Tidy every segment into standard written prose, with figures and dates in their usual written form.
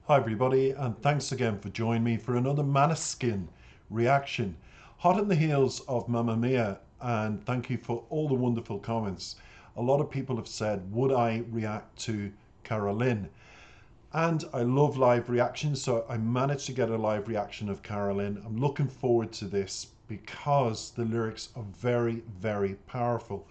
Hi everybody, and thanks again for joining me for another Maneskin reaction. Hot on the heels of Mamma Mia, and thank you for all the wonderful comments. A lot of people have said, would I react to Caroline? And I love live reactions, so I managed to get a live reaction of Caroline. I'm looking forward to this because the lyrics are very, very powerful.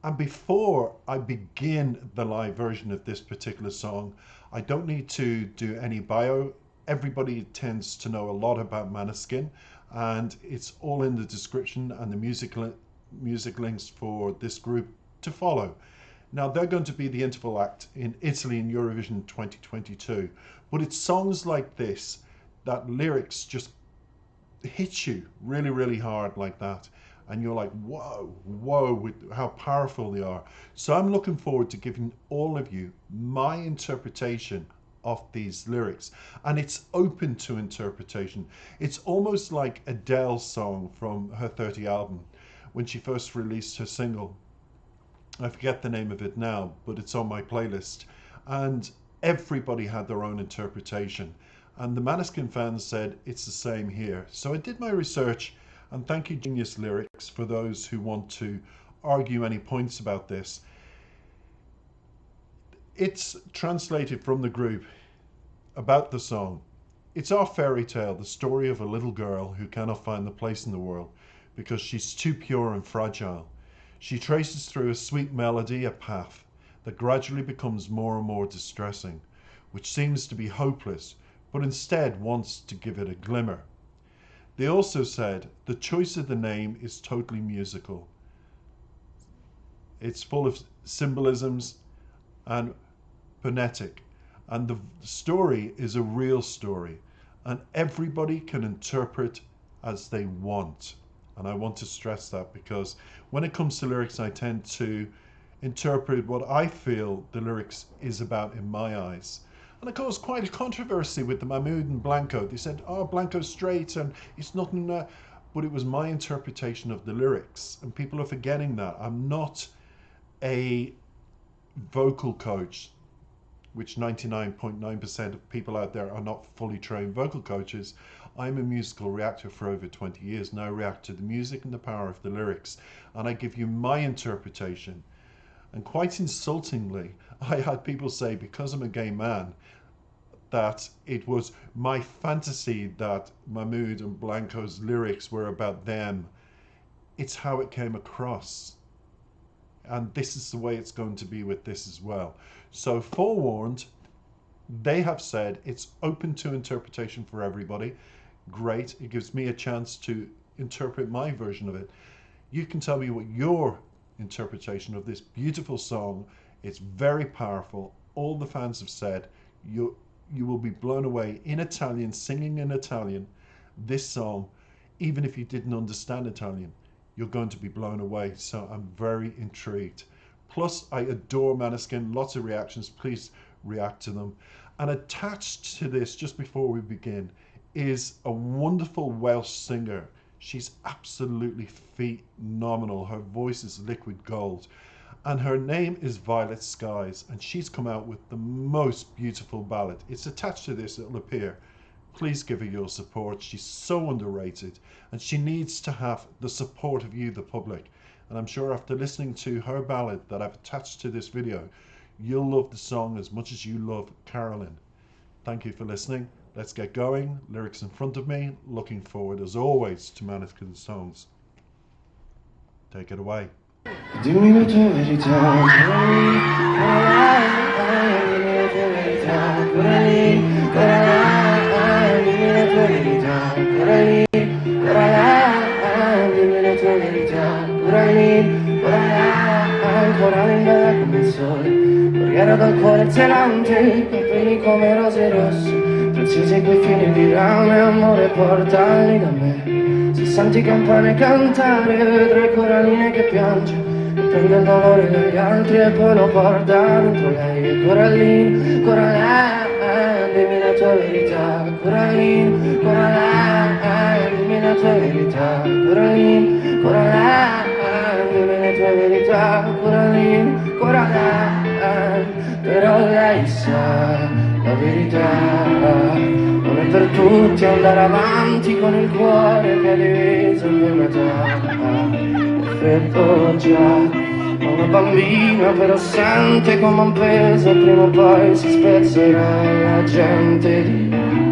And before I begin the live version of this particular song, I don't need to do any bio. Everybody tends to know a lot about Maneskin, and it's all in the description and the music links for this group to follow. Now, they're going to be the interval act in Italy in Eurovision 2022, but it's songs like this that lyrics just hit you really, really hard like that. And you're like, whoa, whoa, with how powerful they are. So I'm looking forward to giving all of you my interpretation of these lyrics. And it's open to interpretation. It's almost like Adele's song from her 30 album when she first released her single. I forget the name of it now, but it's on my playlist. And everybody had their own interpretation. And the Maneskin fans said it's the same here. So I did my research, and thank you Genius Lyrics for those who want to argue any points about this. It's translated from the group about the song. It's our fairy tale, the story of a little girl who cannot find the place in the world because she's too pure and fragile. She traces through a sweet melody a path that gradually becomes more and more distressing, which seems to be hopeless, but instead wants to give it a glimmer. They also said the choice of the name is totally musical. It's full of symbolisms and phonetic, and the story is a real story, and everybody can interpret as they want. And I want to stress that because when it comes to lyrics, I tend to interpret what I feel the lyrics is about in my eyes. And it caused quite a controversy with the Mahmood and Blanco. They said, oh, Blanco's straight and it's nothing, but it was my interpretation of the lyrics. And people are forgetting that. I'm not a vocal coach, which 99.9% of people out there are not fully trained vocal coaches. I'm a musical reactor for over 20 years, and I react to the music and the power of the lyrics. And I give you my interpretation. And quite insultingly, I had people say, because I'm a gay man, that it was my fantasy that Mahmood and Blanco's lyrics were about them. It's how it came across. And this is the way it's going to be with this as well. So forewarned, they have said it's open to interpretation for everybody. Great, it gives me a chance to interpret my version of it. You can tell me what your interpretation of this beautiful song. It's very powerful. All the fans have said you will be blown away in Italian, singing in Italian this song. Even if you didn't understand Italian, you're going to be blown away. So I'm very intrigued. Plus, I adore Maneskin. Lots of reactions. Please react to them. And attached to this, just before we begin, is a wonderful Welsh singer. She's absolutely phenomenal. Her voice is liquid gold. And her name is Violet Skies. And she's come out with the most beautiful ballad. It's attached to this, it'll appear. Please give her your support. She's so underrated. And she needs to have the support of you, the public. And I'm sure after listening to her ballad that I've attached to this video, you'll love the song as much as you love Caroline. Thank you for listening. Let's get going. Lyrics in front of me. Looking forward, as always, to Maneskin songs. Take it away. Dimmi le tue verità, dimmi le tue verità, ancora lì, ancora là, dimmi le tue verità, ancora lì, ancora là, dimmi le tue verità, ancora lì, ancora là, ancora linda come il sole, corriera dal cuore zelante, capelli come rose rosse, prezzise quei fili di rame, amore portali da me, se senti campane cantare, vedrai coralline che piange, prende il dolore degli altri e poi lo porta dentro lei. E Coraline, ancora là, dimmi la tua verità. Coraline, ancora là, dimmi la tua verità. Coraline, ancora là, dimmi la tua verità. Coraline, ancora là, però lei sa la verità. per tutti andare avanti con il cuore che è diviso in due metà. Perfetto già. Una bambina però sente come un peso, prima o poi si spezzerà e la gente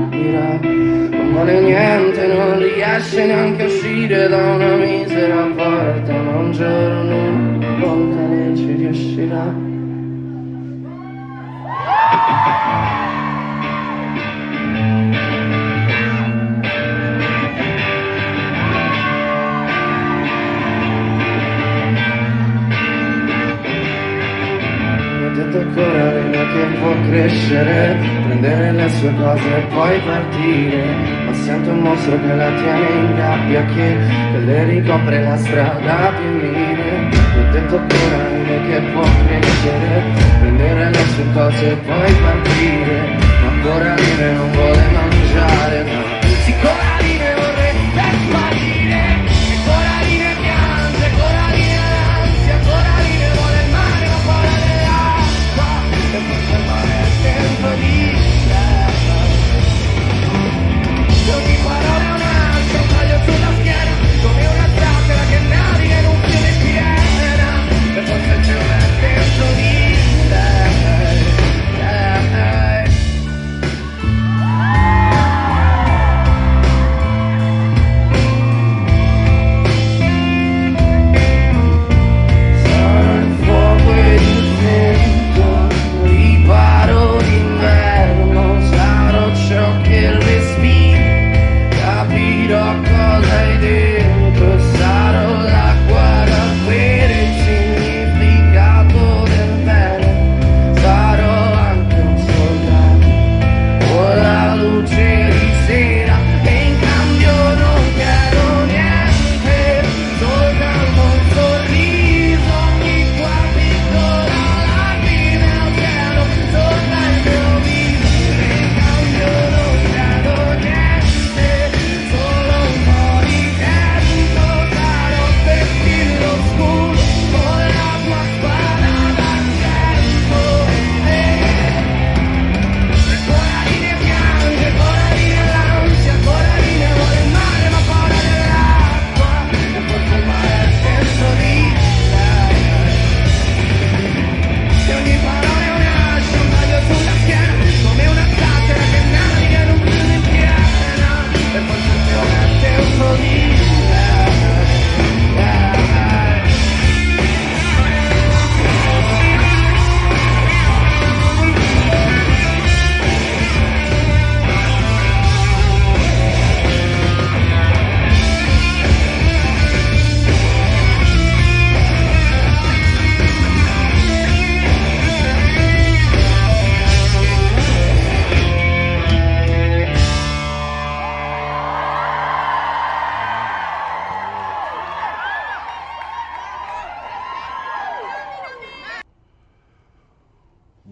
dirà non vale niente, non riesce neanche a uscire da una misera porta, ma un giorno una volta lei ci riuscirà. Coralina che può crescere, prendere le sue cose e poi partire, ma sente un mostro che la tiene in gabbia, che le ricopre la strada più mire. Mi ho detto Coraline che può crescere, prendere le sue cose e poi partire, ma Coraline non vuole mangiare, no. Sì, Coraline vorrebbe sparire, e Coraline piange, Coraline ha l'ansia, Coraline vuole il mare ma paura dell'acqua, e forse il mare è tempo di ogni parola è un altro, un taglio sulla schiena, come una zattera che naviga in un fiume piena, e forse il cielo è tempo di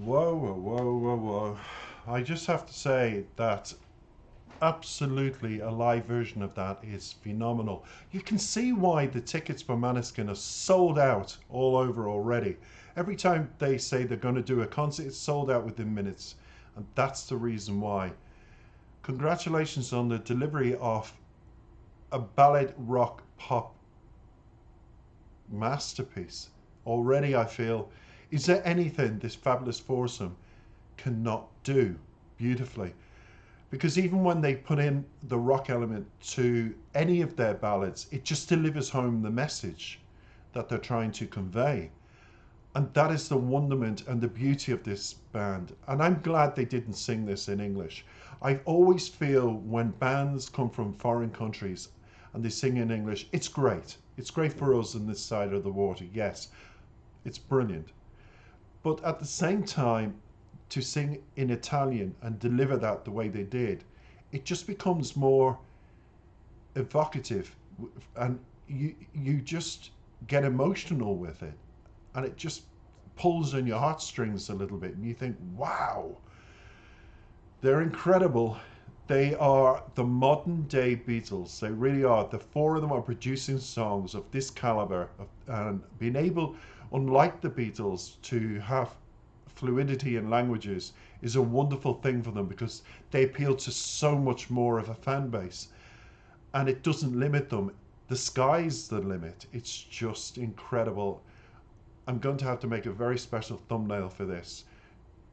Whoa. I just have to say that absolutely a live version of that is phenomenal. You can see why the tickets for Maneskin are sold out all over already. Every time they say they're going to do a concert, it's sold out within minutes. And that's the reason why. Congratulations on the delivery of a ballad rock pop masterpiece. Already I feel, is there anything this fabulous foursome cannot do beautifully? Because even when they put in the rock element to any of their ballads, it just delivers home the message that they're trying to convey. And that is the wonderment and the beauty of this band. And I'm glad they didn't sing this in English. I always feel when bands come from foreign countries and they sing in English, it's great. It's great for us on this side of the water, yes. It's brilliant. But at the same time, to sing in Italian and deliver that the way they did, it just becomes more evocative, and you just get emotional with it, and it just pulls on your heartstrings a little bit, and you think, wow, they're incredible. They are the modern day Beatles. They really are. The four of them are producing songs of this caliber, and being able, unlike the Beatles, to have fluidity in languages is a wonderful thing for them because they appeal to so much more of a fan base, and it doesn't limit them. The sky's the limit. It's just incredible. I'm going to have to make a very special thumbnail for this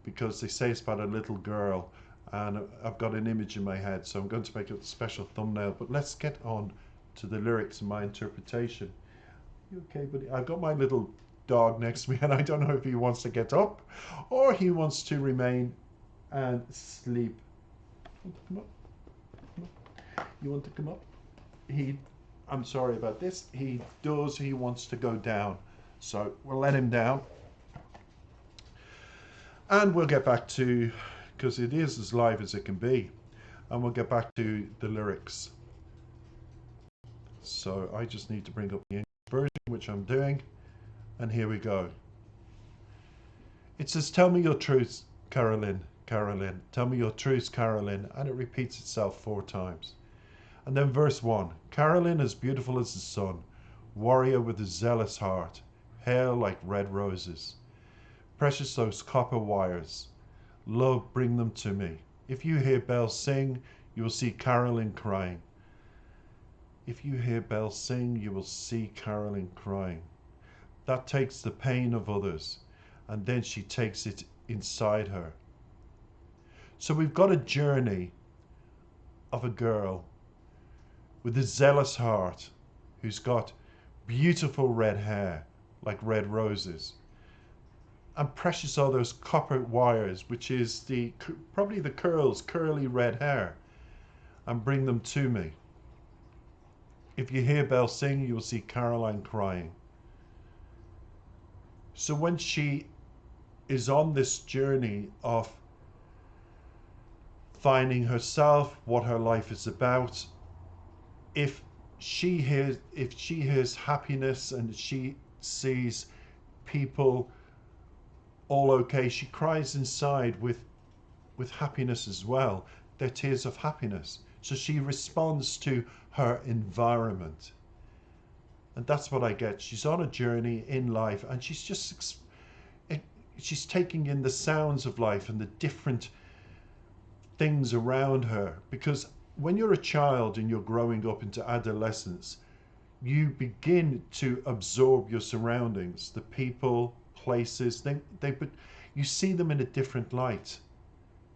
because they say it's about a little girl, and I've got an image in my head, so I'm going to make a special thumbnail. But let's get on to the lyrics and my interpretation. You okay, buddy? I've got my little dog next to me, and I don't know if he wants to get up or he wants to remain and sleep. Come up. Come up. You want to come up? I'm sorry about this. He wants to go down. So we'll let him down. And we'll get back to, because it is as live as it can be, and we'll get back to the lyrics. So I just need to bring up the English version, which I'm doing. And here we go. It says, tell me your truth, Carolyn, Carolyn. Tell me your truth, Carolyn. And it repeats itself 4 times. And then verse 1. Carolyn as beautiful as the sun, warrior with a zealous heart, hair like red roses. Precious those copper wires. Love, bring them to me. If you hear bells sing, you will see Carolyn crying. If you hear bells sing, you will see Carolyn crying. That takes the pain of others, and then she takes it inside her. So we've got a journey of a girl with a zealous heart who's got beautiful red hair like red roses. And precious are those copper wires, which is probably the curly red hair, and bring them to me. If you hear bells sing, you will see Caroline crying. So when she is on this journey of finding herself, what her life is about, if she hears happiness and she sees people all okay, she cries inside with happiness as well. They're tears of happiness. So she responds to her environment. And that's what I get. She's on a journey in life, and she's taking in the sounds of life and the different things around her. Because when you're a child and you're growing up into adolescence, you begin to absorb your surroundings, the people, places. But you see them in a different light.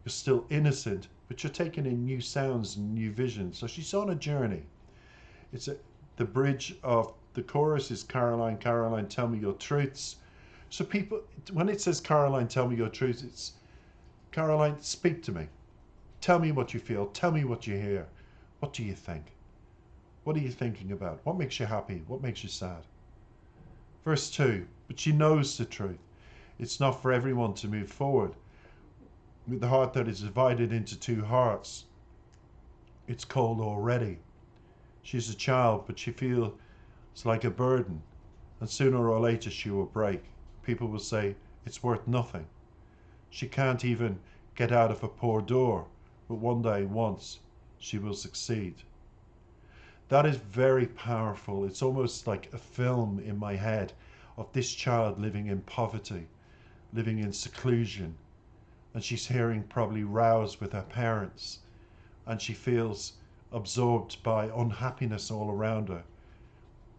You're still innocent, but you're taking in new sounds and new visions. So she's on a journey. The bridge of the chorus is Caroline, Caroline, tell me your truths. So people, when it says Caroline, tell me your truths, it's Caroline, speak to me. Tell me what you feel. Tell me what you hear. What do you think? What are you thinking about? What makes you happy? What makes you sad? Verse 2, but she knows the truth. It's not for everyone to move forward with the heart that is divided into 2 hearts. It's cold already. She's a child, but she feels like a burden, and sooner or later she will break. People will say it's worth nothing. She can't even get out of a poor door, but one day, once, she will succeed. That is very powerful. It's almost like a film in my head of this child living in poverty, living in seclusion, and she's hearing probably rows with her parents, and she feels absorbed by unhappiness all around her.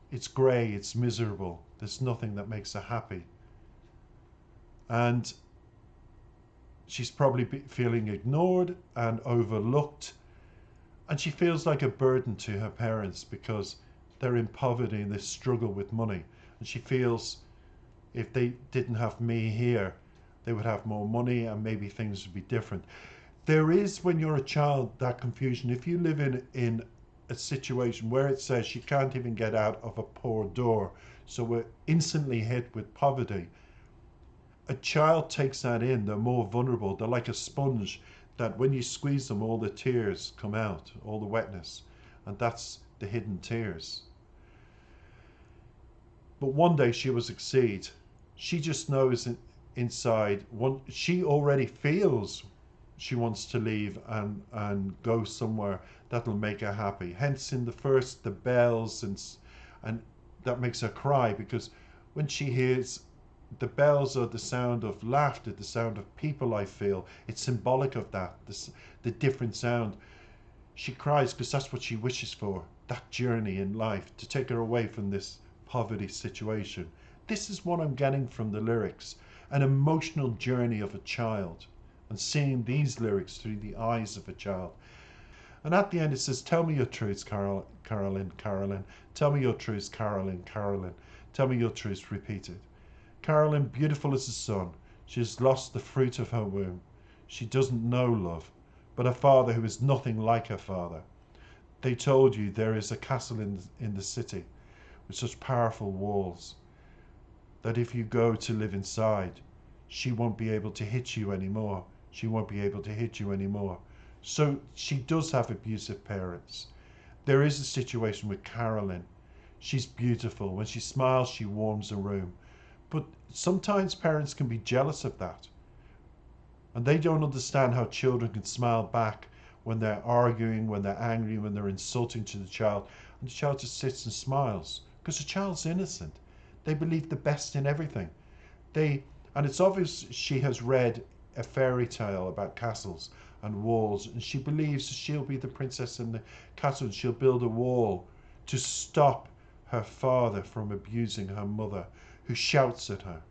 It's grey, it's miserable. There's nothing that makes her happy. And she's probably feeling ignored and overlooked. And she feels like a burden to her parents because they're in poverty and they struggle with money. And she feels if they didn't have me here, they would have more money and maybe things would be different. There is, when you're a child, that confusion. If you live in a situation where it says she can't even get out of a poor door, so we're instantly hit with poverty, a child takes that in. They're more vulnerable. They're like a sponge that when you squeeze them, all the tears come out, all the wetness, and that's the hidden tears. But one day she will succeed. She just knows inside, she already feels she wants to leave and go somewhere that'll make her happy. Hence in the first, the bells, and that makes her cry, because when she hears The bells are the sound of laughter, the sound of people I feel. It's symbolic of that, the different sound. She cries because that's what she wishes for, that journey in life, to take her away from this poverty situation. This is what I'm getting from the lyrics, an emotional journey of a child, and seeing these lyrics through the eyes of a child. And at the end it says, tell me your truths, Carolyn, Carolyn. Tell me your truths, Carolyn, Carolyn. Tell me your truths, repeated. Carolyn, beautiful as the sun, she has lost the fruit of her womb. She doesn't know love, but a father who is nothing like her father. They told you there is a castle in the city with such powerful walls that if you go to live inside, she won't be able to hit you anymore. She won't be able to hit you anymore. So she does have abusive parents. There is a situation with Carolyn. She's beautiful. When she smiles, she warms a room. But sometimes parents can be jealous of that. And they don't understand how children can smile back when they're arguing, when they're angry, when they're insulting to the child. And the child just sits and smiles because the child's innocent. They believe the best in everything. And it's obvious she has read a fairy tale about castles and walls, and she believes she'll be the princess in the castle, and she'll build a wall to stop her father from abusing her mother, who shouts at her.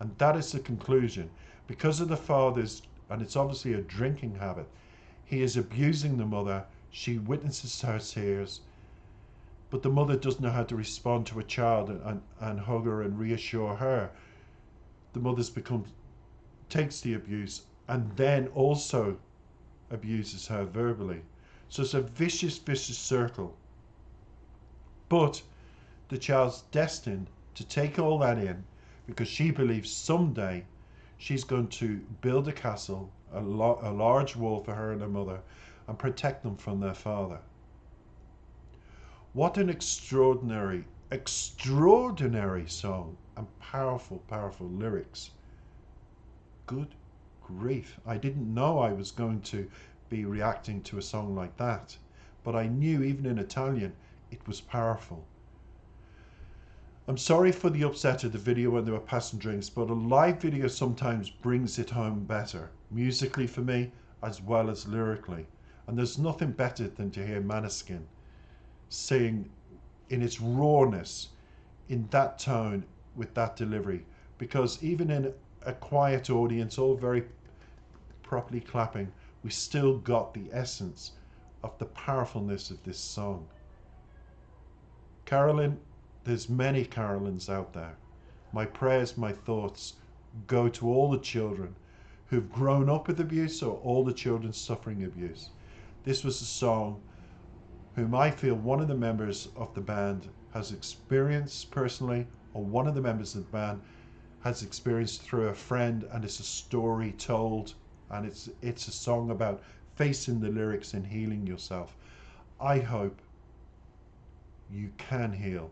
And that is the conclusion. Because of the father's, and it's obviously a drinking habit, he is abusing the mother. She witnesses her tears, but the mother doesn't know how to respond to a child and hug her and reassure her. The mother's takes the abuse and then also abuses her verbally. So it's a vicious, vicious circle. But the child's destined to take all that in because she believes someday she's going to build a castle, a large wall for her and her mother, and protect them from their father. What an extraordinary, extraordinary song, and powerful, powerful lyrics. Good grief. I didn't know I was going to be reacting to a song like that, but I knew even in Italian it was powerful. I'm sorry for the upset of the video when they were passing drinks, but a live video sometimes brings it home better, musically for me, as well as lyrically. And there's nothing better than to hear Måneskin sing in its rawness, in that tone, with that delivery. Because even in a quiet audience, all very properly clapping, we still got the essence of the powerfulness of this song. Carolyn, there's many Carolyns out there. My prayers, my thoughts go to all the children who've grown up with abuse or all the children suffering abuse. This was a song whom I feel one of the members of the band has experienced personally, or one of the members of the band has experienced through a friend, and it's a story told, and it's a song about facing the lyrics and healing yourself. I hope you can heal.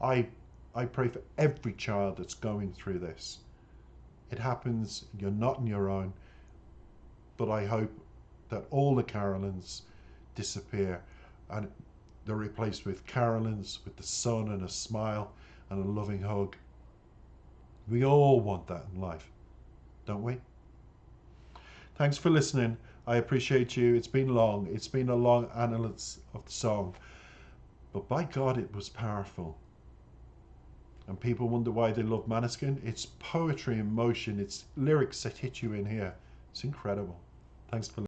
I pray for every child that's going through this. It happens, you're not on your own, but I hope that all the Carolyns disappear and they're replaced with Carolyns with the sun and a smile and a loving hug. We all want that in life, don't we? Thanks for listening. I appreciate you. It's been long. It's been a long analysis of the song, but by God, it was powerful. And people wonder why they love Måneskin. It's poetry in motion. It's lyrics that hit you in here. It's incredible. Thanks for listening.